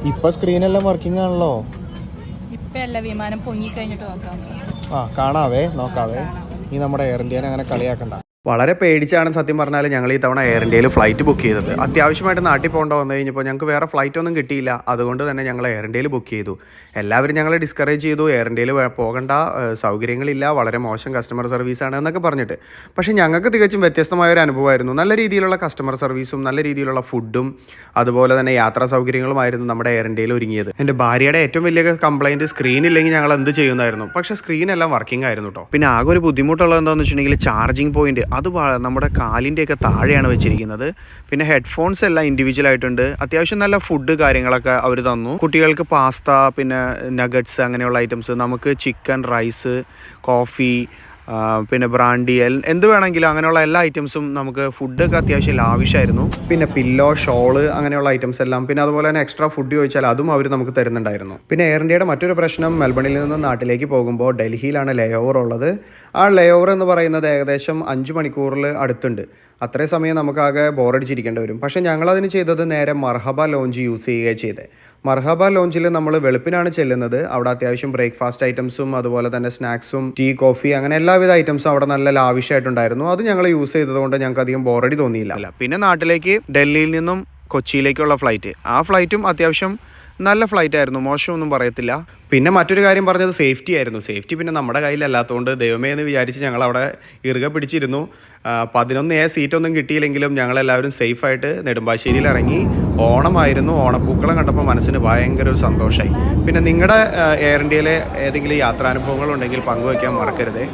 ഇപ്പൊ സ്ക്രീൻ എല്ലാം വർക്കിംഗ് ആണല്ലോ. ഇപ്പല്ല, വിമാനം പൊങ്ങി കഴിഞ്ഞിട്ട് നോക്കാം. കാണാവേ, നോക്കാവേ. ഈ നമ്മുടെ എയർ ഇന്ത്യനെ അങ്ങനെ കളിയാക്കണ്ട. വളരെ പേടിച്ചാണ് സത്യം പറഞ്ഞാൽ ഞങ്ങൾ ഈ തവണ എയർ ഇന്ത്യയിൽ ഫ്ലൈറ്റ് ബുക്ക് ചെയ്തത്. അത്യാവശ്യമായിട്ട് നാട്ടിൽ പോകേണ്ട വന്നു കഴിഞ്ഞപ്പോൾ ഞങ്ങൾക്ക് വേറെ ഫ്ലൈറ്റ് ഒന്നും കിട്ടിയില്ല. അതുകൊണ്ട് തന്നെ ഞങ്ങൾ എയർ ഇന്ത്യയിൽ ബുക്ക് ചെയ്തു. എല്ലാവരും ഞങ്ങളെ ഡിസ്കറേജ് ചെയ്തു, എയർ ഇന്ത്യയിൽ പോകേണ്ട, സൗകര്യങ്ങളില്ല, വളരെ മോശം കസ്റ്റമർ സർവീസാണ് എന്നൊക്കെ പറഞ്ഞിട്ട്. പക്ഷേ ഞങ്ങൾക്ക് തികച്ചും വ്യത്യസ്തമായ ഒരു അനുഭവമായിരുന്നു. നല്ല രീതിയിലുള്ള കസ്റ്റമർ സർവീസും നല്ല രീതിയിലുള്ള ഫുഡും അതുപോലെ തന്നെ യാത്രാ സൗകര്യങ്ങളുമായിരുന്നു നമ്മുടെ എയർ ഇന്ത്യയിൽ ഒരുങ്ങിയത്. എൻ്റെ ഭാര്യയുടെ ഏറ്റവും വലിയ കംപ്ലയിൻറ്റ് സ്ക്രീൻ ഇല്ലെങ്കിൽ ഞങ്ങൾ എന്ത് ചെയ്യുന്നതായിരുന്നു. പക്ഷേ സ്ക്രീൻ എല്ലാം വർക്കിംഗ് ആയിരുന്നു കേട്ടോ. പിന്നെ ആകെ ഒരു ബുദ്ധിമുട്ടുള്ളത് എന്താണെന്ന് വെച്ചിട്ടുണ്ടെങ്കിൽ ചാർജിങ് പോയിന്റ് അത് നമ്മുടെ കാലിൻ്റെയൊക്കെ താഴെയാണ് വെച്ചിരിക്കുന്നത്. പിന്നെ ഹെഡ്ഫോൺസ് എല്ലാം ഇൻഡിവിജ്വൽ ആയിട്ടുണ്ട്. അത്യാവശ്യം നല്ല ഫുഡ് കാര്യങ്ങളൊക്കെ അവർ തന്നു. കുട്ടികൾക്ക് പാസ്ത, പിന്നെ നഗറ്റ്സ്, അങ്ങനെയുള്ള ഐറ്റംസ്. നമുക്ക് ചിക്കൻ, റൈസ്, കോഫി, പിന്നെ ബ്രാൻഡി, എന്ത് വേണമെങ്കിലും അങ്ങനെയുള്ള എല്ലാ ഐറ്റംസും നമുക്ക്. ഫുഡൊക്കെ അത്യാവശ്യം ലാവിഷായിരുന്നു. പിന്നെ പില്ലോ, ഷോള്, അങ്ങനെയുള്ള ഐറ്റംസ് എല്ലാം. പിന്നെ അതുപോലെ തന്നെ എക്സ്ട്രാ ഫുഡ് ചോദിച്ചാൽ അതും അവർ നമുക്ക് തരുന്നുണ്ടായിരുന്നു. പിന്നെ എയർ ഇന്ത്യയുടെ മറ്റൊരു പ്രശ്നം, മെൽബണിൽ നിന്ന് നാട്ടിലേക്ക് പോകുമ്പോൾ ഡൽഹിയിലാണ് ലേ ഓവർ ഉള്ളത്. ആ ലേ ഓവർ എന്ന് പറയുന്നത് ഏകദേശം 5 മണിക്കൂറിൽ അടുത്തുണ്ട്. അത്രയും സമയം നമുക്കാകെ ബോറടിച്ചിരിക്കേണ്ടി വരും. പക്ഷേ ഞങ്ങളതിന് ചെയ്തത് നേരെ മർഹബ ലോഞ്ച് യൂസ് ചെയ്യുകയാണ് ചെയ്തത്. മർഹബ ലോഞ്ചിൽ നമ്മൾ വെളുപ്പിനാണ് ചെല്ലുന്നത്. അവിടെ അത്യാവശ്യം ബ്രേക്ക്ഫാസ്റ്റ് ഐറ്റംസും അതുപോലെ തന്നെ സ്നാക്സും ടീ, കോഫി, അങ്ങനെ എല്ലാവിധ ഐറ്റംസും അവിടെ നല്ല ലാവിഷായിട്ടുണ്ടായിരുന്നു. അത് ഞങ്ങൾ യൂസ് ചെയ്തതുകൊണ്ട് ഞങ്ങൾക്ക് അധികം ബോറടി തോന്നിയില്ല. പിന്നെ നാട്ടിലേക്ക് ഡൽഹിയിൽ നിന്നും കൊച്ചിയിലേക്കുള്ള ഫ്ലൈറ്റ്, ആ ഫ്ലൈറ്റും അത്യാവശ്യം നല്ല ഫ്ലൈറ്റ് ആയിരുന്നു, മോശമൊന്നും പറയത്തില്ല. പിന്നെ മറ്റൊരു കാര്യം പറഞ്ഞത് സേഫ്റ്റി ആയിരുന്നു. സേഫ്റ്റി പിന്നെ നമ്മുടെ കയ്യിലല്ലാത്തതുകൊണ്ട് ദൈവമേ എന്ന് വിചാരിച്ച് ഞങ്ങൾ അവിടെ ഇറുകെ പിടിച്ചിരുന്നു. 11A സീറ്റൊന്നും കിട്ടിയില്ലെങ്കിലും ഞങ്ങളെല്ലാവരും സേഫായിട്ട് നെടുമ്പാശ്ശേരിയിൽ ഇറങ്ങി. ഓണമായിരുന്നു. ഓണപ്പൂക്കളം കണ്ടപ്പോൾ മനസ്സിന് ഭയങ്കര ഒരു സന്തോഷമായി. പിന്നെ നിങ്ങളുടെ എയർ ഇന്ത്യയിലെ ഏതെങ്കിലും യാത്രാനുഭവങ്ങളുണ്ടെങ്കിൽ പങ്കുവയ്ക്കാൻ മറക്കരുതേ.